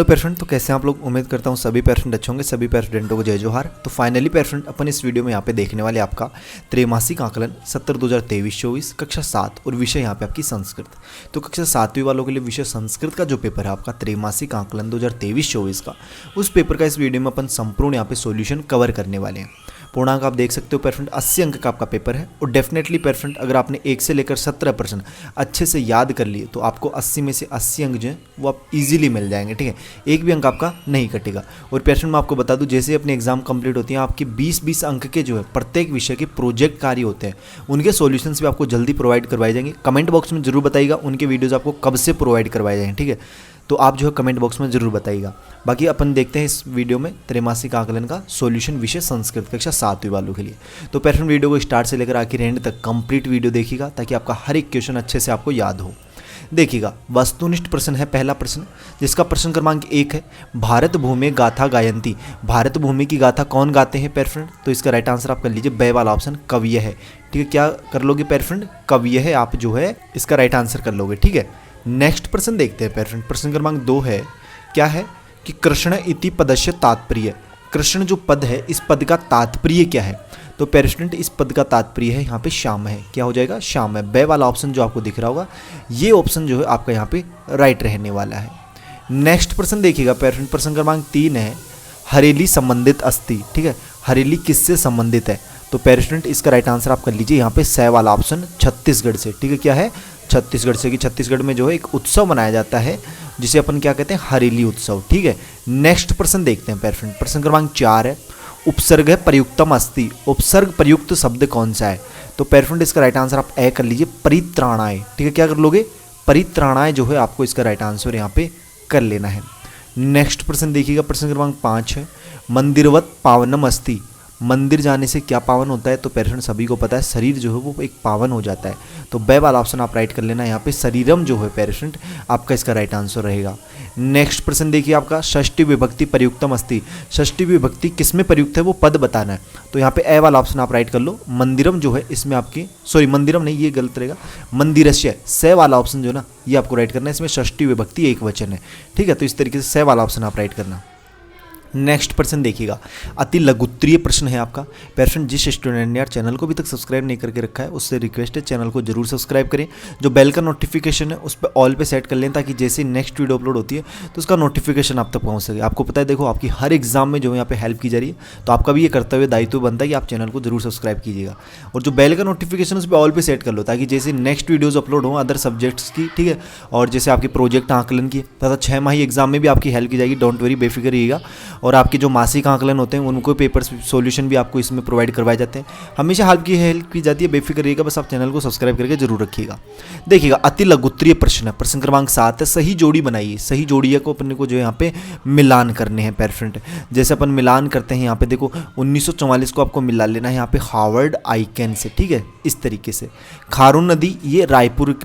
तो pair friend, तो कैसे आप लोग? उम्मीद करता हूँ सभी पेयर फ्रेंड अच्छे होंगे। सभी पेयर स्टूडेंटों को जय जोहार। तो फाइनली पेयर फ्रेंड, अपन इस वीडियो में यहाँ पे देखने वाले आपका त्रैमासिक आकलन सत्र 2023-24 कक्षा 7 और विषय यहाँ पे आपकी संस्कृत। तो कक्षा 7वीं वालों के लिए विषय संस्कृत का जो पेपर है आपका त्रैमासिक आकलन 2023-24 का, उस पेपर का इस वीडियो में अपन संपूर्ण यहाँ पे सॉल्यूशन कवर करने वाले हैं। पूर्णांक आप देख सकते हो पेयर फ्रेंड, 80 अंक का आपका पेपर है। और डेफिनेटली पेयर फ्रेंड, अगर आपने 1 से लेकर 17% अच्छे से याद कर लिए तो आपको 80 में से 80 अंक जो है वो आप इजीली मिल जाएंगे। ठीक है, एक भी अंक आपका नहीं कटेगा। और पेयर फ्रेंड, मैं आपको बता दूं, जैसे अपनी एग्जाम कंप्लीट होती है, आपके 20-20 अंक के जो है प्रत्येक विषय के प्रोजेक्ट कार्य होते हैं, उनके सॉल्यूशंस भी आपको जल्दी प्रोवाइड करवाए जाएंगे। कमेंट बॉक्स में जरूर बताइएगा उनके वीडियोज़ आपको कब से प्रोवाइड करवाए जाएंगे। ठीक है, तो आप जो है कमेंट बॉक्स में जरूर बताइएगा। बाकी अपन देखते हैं इस वीडियो में त्रैमासिक आकलन का सॉल्यूशन विषय संस्कृत कक्षा 7वीं वालों के लिए। तो पेयर फ्रेंड, वीडियो को स्टार्ट से लेकर आखिर एंड तक कंप्लीट वीडियो देखिएगा ताकि आपका हर एक क्वेश्चन अच्छे से आपको याद हो। देखिएगा, वस्तुनिष्ठ प्रश्न है पहला प्रश्न, जिसका प्रश्न क्रमांक 1 है, भारत भूमि गाथा गायंती। भारत भूमि की गाथा कौन गाते हैं पेयर फ्रेंड? तो इसका राइट आंसर आप कर लीजिए बे वाला ऑप्शन, कविय है। ठीक है, क्या कर लोगे पेयर फ्रेंड? कविय है, आप जो है इसका राइट आंसर कर लोगे। ठीक है, नेक्स्ट प्रश्न देखते हैं पेयर फ्रेंड। प्रश्न क्रमांक 2 है, क्या है कि कृष्ण इति पदस्य तात्पर्य। कृष्ण जो पद है, इस पद का तात्पर्य क्या है? तो पेयर स्टूडेंट, इस पद का तात्पर्य है यहाँ पे श्याम है। क्या हो जाएगा? श्याम है। बे वाला ऑप्शन जो आपको दिख रहा होगा, ये ऑप्शन जो है आपका यहाँ पे राइट रहने वाला है। नेक्स्ट प्रश्न देखिएगा पेयर फ्रेंड, प्रश्न क्रमांक 3 है, हरेली संबंधित अस्ति। ठीक है, हरेली किससे संबंधित है? तो पेयर स्टूडेंट, इसका राइट आंसर आप कर लीजिए यहाँ पे से वाला ऑप्शन, छत्तीसगढ़ से। ठीक है, क्या है? छत्तीसगढ़ से। कि छत्तीसगढ़ में जो है एक उत्सव मनाया जाता है जिसे अपन क्या कहते हैं? हरेली उत्सव। ठीक है, नेक्स्ट प्रश्न देखते हैं पेयर फ्रेंड। प्रश्न क्रमांक 4 है, उपसर्ग है प्रयुक्तम अस्ति। उपसर्ग प्रयुक्त शब्द कौन सा है? तो पेयर फ्रेंड, इसका राइट आंसर आप ए कर लीजिए, परित्राणाय। ठीक है, क्या कर लोगे? परित्राणाय जो है आपको इसका राइट आंसर यहाँ पे कर लेना है। नेक्स्ट प्रश्न देखिएगा, प्रश्न क्रमांक 5 है, मंदिरवत पावनम अस्ति। मंदिर जाने से क्या पावन होता है? तो पेयर फ्रेंड, सभी को पता है, शरीर जो है वो एक पावन हो जाता है। तो बे वाला ऑप्शन आप राइट कर लेना, यहाँ पे शरीरम जो है पेयर फ्रेंड आपका इसका राइट आंसर रहेगा। नेक्स्ट प्रश्न देखिए आपका, षष्ठी विभक्ति प्रयुक्तम अस्ति। षष्ठी विभक्ति किसमें प्रयुक्त है वो पद बताना है। तो यहाँ पे ए वाला ऑप्शन आप राइट कर लो। मंदिरम जो है इसमें आपकी, सॉरी मंदिरम नहीं, ये गलत रहेगा, मंदिरस्य। से वाला ऑप्शन जो ना ये आपको राइट करना है, इसमें षष्ठी विभक्ति एक वचन है। ठीक है, तो इस तरीके से से वाला ऑप्शन आप राइट करना। नेक्स्ट प्रश्न देखिएगा, अति लघुत्तरीय प्रश्न है आपका। पेयर फ्रेंड, जिस स्टूडेंट ने यार चैनल को अभी तक सब्सक्राइब नहीं करके रखा है, उससे रिक्वेस्ट है चैनल को जरूर सब्सक्राइब करें। जो बेल का नोटिफिकेशन है उस पर ऑल पे सेट कर लें ताकि जैसे नेक्स्ट वीडियो अपलोड होती है तो उसका नोटिफिकेशन आप तक पहुंच सके। आपको पता है, देखो आपकी हर एग्जाम में जो यहाँ पे हेल्प की जा रही है, तो आपका भी ये कर्तव्य दायित्व बनता है कि आप चैनल को जरूर सब्सक्राइब कीजिएगा। और जो बेल का नोटिफिकेशन उस पर ऑल पे सेट कर लो ताकि जैसे नेक्स्ट वीडियोज़ अपलोड हो अदर सब्जेक्ट्स की, ठीक है, और जैसे आपके प्रोजेक्ट आकलन की तथा 6 माही एग्जाम में भी आपकी हेल्प की जाएगी। डोंट वरी, बेफिक्र रहिएगा। और आपके जो मासिक आकलन होते हैं उनको पेपर सॉल्यूशन भी आपको इसमें प्रोवाइड करवाए जाते हैं। हमेशा हेल्प की जाती है, बेफिक्र रहिएगा। बस आप चैनल को सब्सक्राइब करके जरूर रखिएगा। देखिएगा, अति लघुत्तरीय प्रश्न है, प्रश्न क्रमांक 7 है, सही जोड़ी बनाइए। सही जोड़ी को अपने को जो यहाँ पे मिलान करने हैं पेयर फ्रेंड। जैसे अपन मिलान करते हैं यहाँ पे देखो, 1944 को आपको मिला लेना है यहाँ पे हार्वर्ड आइकन से। ठीक है, इस तरीके से। खारून नदी, ये रायपुर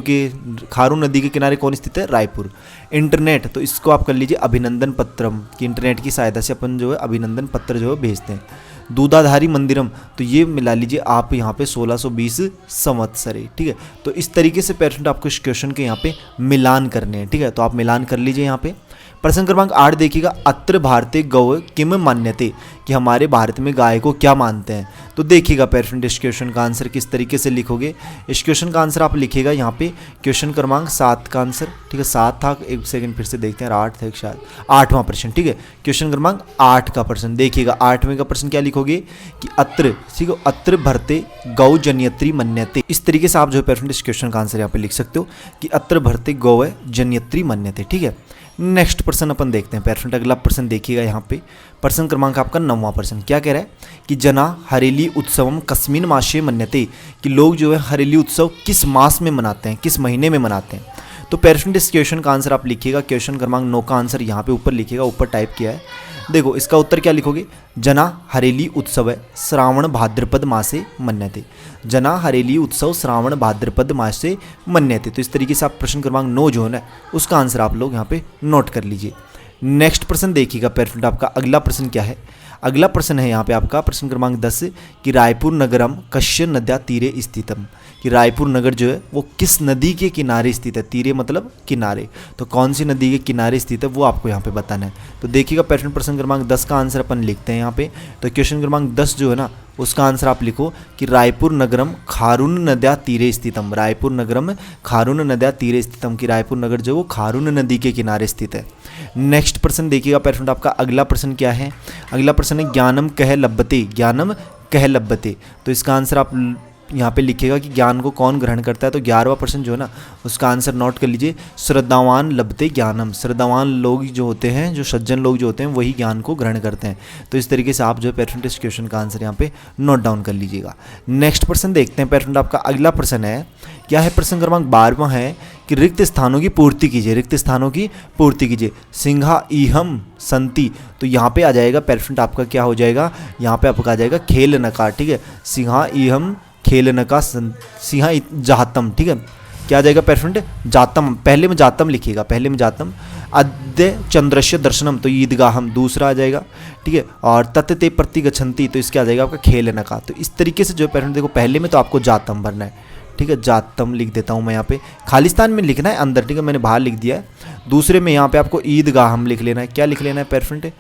के खारून नदी के किनारे कौन स्थित है? रायपुर। इंटरनेट, तो इसको आप कर लीजिए अभिनंदन पत्रम, कि इंटरनेट की सहायता से अपन जो है अभिनंदन पत्र जो है भेजते हैं। दूधाधारी मंदिरम, तो ये मिला लीजिए आप यहाँ पे 1620 संवत्सरे। ठीक है, तो इस तरीके से पेरेंट आपको इस क्वेश्चन के यहाँ पे मिलान करने हैं। ठीक है, तो आप मिलान कर लीजिए यहाँ पे। प्रश्न क्रमांक 8 देखिएगा, अत्र भारते गौ किम मान्यते, कि हमारे भारत में गाय को क्या मानते हैं। तो देखिएगा पेरेंट, इस क्वेश्चन का आंसर किस तरीके से लिखोगे। इस क्वेश्चन का आंसर आप लिखिएगा यहाँ पे क्वेश्चन क्रमांक 7 का आंसर। ठीक है, 7 था, एक सेकंड फिर से देखते हैं, 8 था शायद, 8वां प्रश्न। ठीक है, क्वेश्चन क्रमांक 8 का प्रश्न देखिएगा। 8वें का प्रश्न क्या लिखोगे कि अत्र, ठीक है, अत्र भरते गौ जन्यत्री मन्यते। इस तरीके से आप जो है पेरेंट इस क्वेश्चन का आंसर यहाँ पे लिख सकते हो कि अत्र भरते गौ जन्यत्री मन्यते। ठीक है, नेक्स्ट प्रश्न अपन देखते हैं पेरेंट। अगला प्रश्न देखिएगा यहाँ पे, प्रश्न क्रमांक आपका 9वां प्रश्न क्या कह रहा है कि जना हरेली उत्सवम कस्मिन मासे मन्यते, कि लोग जो है हरेली उत्सव किस मास में मनाते हैं, किस महीने में मनाते हैं। तो पेरेंट, इस क्वेश्चन का आंसर आप लिखिएगा, क्वेश्चन क्रमांक 9 का आंसर यहाँ पे ऊपर लिखिएगा, ऊपर टाइप किया है। देखो, इसका उत्तर क्या लिखोगे, जना हरेली उत्सव है श्रावण भाद्रपद मासे मन्यते। जना हरेली उत्सव श्रावण भाद्रपद मासे मन्यते। तो इस तरीके से आप प्रश्न क्रमांक 9 जो है ना उसका आंसर आप लोग यहाँ पे नोट कर लीजिए। नेक्स्ट प्रश्न देखिएगा पेरेंट, आपका अगला प्रश्न क्या है, अगला प्रश्न है यहाँ पे आपका प्रश्न क्रमांक 10 कि रायपुर नगरम कस्य नद्या तीरे स्थितम, कि रायपुर नगर जो है वो किस नदी के किनारे स्थित है। तीरे मतलब किनारे, तो कौन सी नदी के किनारे स्थित है वो आपको यहाँ पे बताना है। तो देखिएगा प्रश्न क्रमांक 10 का आंसर अपन लिखते हैं यहाँ पे। तो क्वेश्चन क्रमांक 10 जो है ना उसका आंसर आप लिखो कि रायपुर नगरम खारून नद्या तीरे स्थितम, रायपुर नगरम खारून नद्या तीरे स्थितम, कि रायपुर नगर जो वो खारून नदी के किनारे स्थित है। नेक्स्ट प्रश्न देखिएगा पेरेंट आपका अगला प्रश्न क्या है। अगला प्रश्न है ज्ञानम कह लभते, ज्ञानम कह लभते। तो इसका आंसर आप यहाँ पे लिखिएगा कि ज्ञान को कौन ग्रहण करता है। तो 11वां प्रश्न जो है ना उसका आंसर नोट कर लीजिए, श्रद्धावान लभते ज्ञानम, श्रद्धावान लोग जो होते हैं, जो सज्जन लोग जो होते हैं वही ज्ञान को ग्रहण करते हैं। तो इस तरीके से आप जो है पेरेंट इस क्वेश्चन का आंसर यहाँ पे नोट डाउन कर लीजिएगा। नेक्स्ट प्रश्न देखते हैं पेरेंट आपका अगला प्रश्न है क्या है, प्रश्न क्रमांक 12वां है कि रिक्त स्थानों की पूर्ति कीजिए, रिक्त स्थानों की पूर्ति कीजिए। सिंहा इहम संति, तो यहाँ पे आ जाएगा पेरेंट आपका क्या हो जाएगा, यहाँ पे आपका आ जाएगा खेल नका, ठीक है। सिंहा इहम खेल नका सिंहा जातम, ठीक है। क्या आ जाएगा पेरेंट, जातम, पहले में जातम लिखिएगा, पहले में जातम। अद्य चंद्रश्य दर्शनम, तो ईदगाहम दूसरा आ जाएगा, ठीक है। और तत्ते प्रति गच्छन्ति, तो इसके आ जाएगा आपका खेल नका। तो इस तरीके से जो पेरेंट देखो पहले में तो आपको जातम भरना है, ठीक है। जातम लिख देता हूँ मैं यहाँ पे, खालिस्तान में लिखना है अंदर, ठीक है, मैंने बाहर लिख दिया है। दूसरे में यहाँ पे आपको ईदगाहम लिख लेना है। क्या लिख लेना है पेरेंट,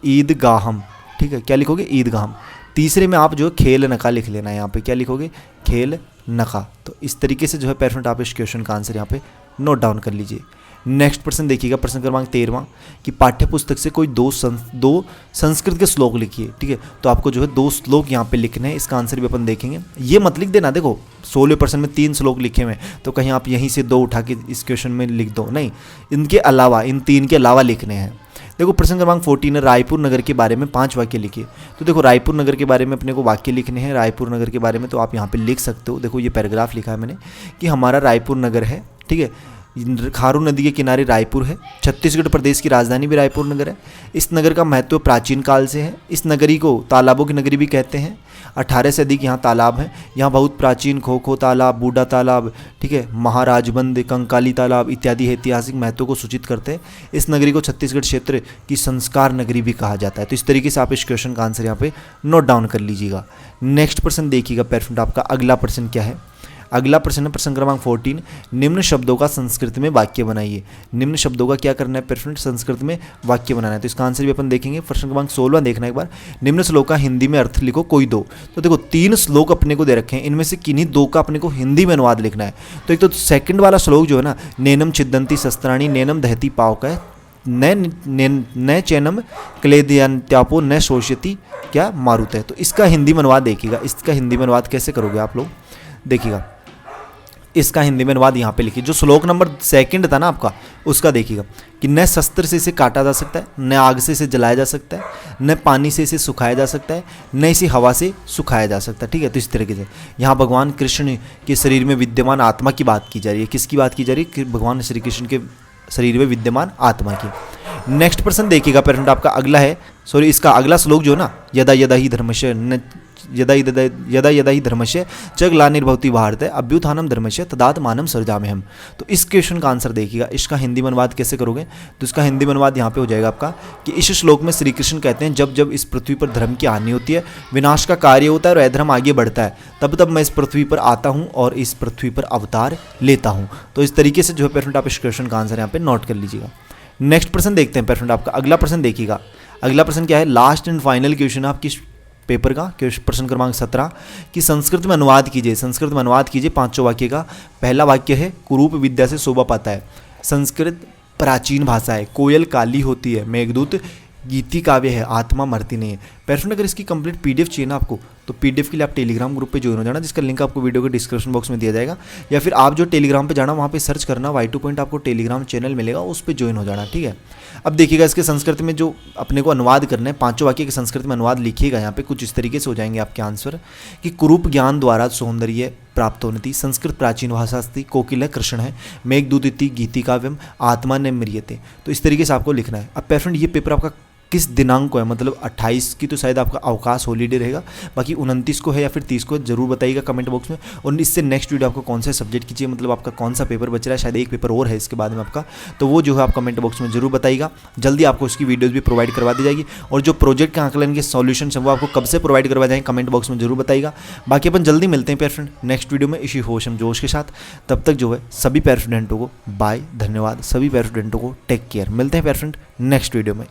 ईदगाहम, ठीक है। क्या लिखोगे, ईदगाहम। तीसरे में आप जो खेल नका लिख लेना है, यहाँ पे क्या लिखोगे, खेल नका। तो इस तरीके से जो है पेरेंट आप इस क्वेश्चन का आंसर यहाँ पे नोट डाउन कर लीजिए। नेक्स्ट प्रश्न देखिएगा प्रश्न क्रमांक 13वां कि पाठ्य पुस्तक से कोई दो संस्कृत के श्लोक लिखिए, ठीक है। तो आपको जो है 2 श्लोक यहाँ पे लिखने हैं, इसका आंसर भी अपन देखेंगे। ये मत लिख देना, देखो 16 प्रश्न में 3 श्लोक लिखे हुए हैं तो कहीं आप यहीं से 2 उठा के इस क्वेश्चन में लिख दो, नहीं, इनके अलावा, इन 3 के अलावा लिखने हैं। देखो प्रश्न क्रमांक 14 है रायपुर नगर के बारे में 5 वाक्य लिखिए। तो देखो रायपुर नगर के बारे में अपने को वाक्य लिखने हैं, रायपुर नगर के बारे में तो आप यहाँ पे लिख सकते हो। देखो ये पैराग्राफ लिखा है मैंने कि हमारा रायपुर नगर है, ठीक है, खारून नदी के किनारे रायपुर है, छत्तीसगढ़ प्रदेश की राजधानी भी रायपुर नगर है। इस नगर का महत्व प्राचीन काल से है। इस नगरी को तालाबों की नगरी भी कहते हैं। 18 से अधिक यहाँ तालाब हैं। यहाँ बहुत प्राचीन खो खो तालाब, बूढ़ा तालाब, ठीक है, महाराजबंद, कंकाली तालाब इत्यादि ऐतिहासिक महत्व को सूचित करते हैं। इस नगरी को छत्तीसगढ़ क्षेत्र की संस्कार नगरी भी कहा जाता है। तो इस तरीके से आप इस क्वेश्चन का आंसर यहाँ पे नोट डाउन कर लीजिएगा। नेक्स्ट प्रश्न देखिएगा पेरेंट आपका अगला प्रश्न क्या है। अगला प्रश्न है प्रश्न क्रमांक 14, निम्न शब्दों का संस्कृत में वाक्य बनाइए। निम्न शब्दों का क्या करना है पेरेंट, संस्कृत में वाक्य बनाना है। तो इसका आंसर भी अपन देखेंगे। प्रश्न क्रमांक 16 देखना एक बार, निम्न श्लोक का हिंदी में अर्थ लिखो कोई 2। तो देखो 3 श्लोक अपने को दे रखे हैं, इनमें से किन्हीं 2 का अपने को हिंदी में अनुवाद लिखना है। तो एक तो सेकंड वाला श्लोक जो है ना, नैनम छिदंती शस्त्राणी नैनम दहती पाव का है, न चैनम क्लेदयंत्यापो न शोष्यति क्या मारुत है। तो इसका हिंदी में अनुवाद देखिएगा। इसका हिंदी में अनुवाद कैसे करोगे आप लोग, देखिएगा। इसका हिंदी में अनुवाद यहाँ पे लिखिए। जो श्लोक नंबर 2 था ना आपका, उसका देखिएगा कि न शस्त्र से इसे काटा जा सकता है, न आग से इसे जलाया जा सकता है, न पानी से इसे सुखाया जा सकता है, न इसे हवा से सुखाया जा सकता है, ठीक है। तो इस तरीके से यहाँ भगवान कृष्ण के शरीर में विद्यमान आत्मा की बात की जा रही है। किसकी बात की जा रही है, कि भगवान श्री कृष्ण के शरीर में विद्यमान आत्मा की। नेक्स्ट प्रश्न देखिएगा पेरेंट आपका अगला है, सॉरी इसका अगला श्लोक जो है ना, यदा यदा ही धर्मस्य यदा यदा ही धर्मस्य च ग्लानिर्भवति भारत अभ्युत्थानम धर्मस्य तदात्मानं सृजाम्यहम्। तो इस क्वेश्चन का आंसर देखिएगा। इसका हिंदी में अनुवाद कैसे करोगे, तो इसका हिंदी में अनुवाद यहाँ पे हो जाएगा आपका कि इस श्लोक में श्री कृष्ण कहते हैं जब जब इस पृथ्वी पर धर्म की हानि होती है, विनाश का कार्य होता है और अधर्म आगे बढ़ता है, तब तब मैं इस पृथ्वी पर आता हूँ और इस पृथ्वी पर अवतार लेता हूँ। तो इस तरीके से जो है पेरेंट आप इस क्वेश्चन का आंसर यहाँ पे नोट कर लीजिएगा। नेक्स्ट प्रश्न देखते हैं पेरेंट आपका अगला प्रश्न देखिएगा। अगला प्रश्न क्या है, लास्ट एंड फाइनल क्वेश्चन आपकी पेपर का प्रश्न क्रमांक 17 कि संस्कृत में अनुवाद कीजिए। संस्कृत में अनुवाद कीजिए 5 वाक्य का। पहला वाक्य है कुरूप विद्या से शोभा पाता है। संस्कृत प्राचीन भाषा है, कोयल काली होती है, मेघदूत गीति काव्य है, आत्मा मरती नहीं है। पेरेंट अगर इसकी कंप्लीट पीडीएफ चाहिए ना आपको, तो पीडीएफ के लिए आप टेलीग्राम ग्रुप पे ज्वाइन हो जाना, जिसका लिंक आपको वीडियो के डिस्क्रिप्शन बॉक्स में दिया जाएगा, या फिर आप जो टेलीग्राम पे जाना वहाँ पे सर्च करना Y2 पॉइंट, आपको टेलीग्राम चैनल मिलेगा, उस पर ज्वाइन हो जाना, ठीक है। अब देखिएगा इसके संस्कृत में जो अपने को अनुवाद करना है, 5 वाक्य के संस्कृत में अनुवाद लिखिएगा। यहाँ पे कुछ इस तरीके से हो जाएंगे आपके आंसर कि कुरूप ज्ञान द्वारा सौंदर्य प्राप्त होती, संस्कृत प्राचीन भाषा अस्ति, कोकिल कृष्ण है, मेघदूत इति गीति काव्यम, आत्मा ने म्रियते। तो इस तरीके से आपको लिखना है। अब पेरेंट ये पेपर आपका किस दिनांक को है, मतलब 28 की तो शायद आपका अवकाश हॉलीडे रहेगा, बाकी 29 को है या फिर 30 को, जरूर बताइएगा कमेंट बॉक्स में। और इससे नेक्स्ट वीडियो आपको कौन से सब्जेक्ट की चाहिए, मतलब आपका कौन सा पेपर बच रहा है, शायद एक पेपर और है इसके बाद में आपका, तो वो जो है आप कमेंट बॉक्स में जरूर बताइएगा। जल्दी आपको उसकी वीडियोज़ भी प्रोवाइड करवा दी जाएगी। और जो प्रोजेक्ट के आंकलन के सॉल्यूशन है वो आपको कब से प्रोवाइड करवा जाएंगे कमेंट बॉक्स में जरूर बताइएगा। बाकी अपन जल्दी मिलते हैं प्यारे फ्रेंड नेक्स्ट वीडियो में इसी होश हम जोश के साथ। तब तक जो है सभी प्यारे स्टूडेंटों को बाय, धन्यवाद। सभी प्यारे स्टूडेंटों को टेक केयर। मिलते हैं प्यारे फ्रेंड नेक्स्ट वीडियो में।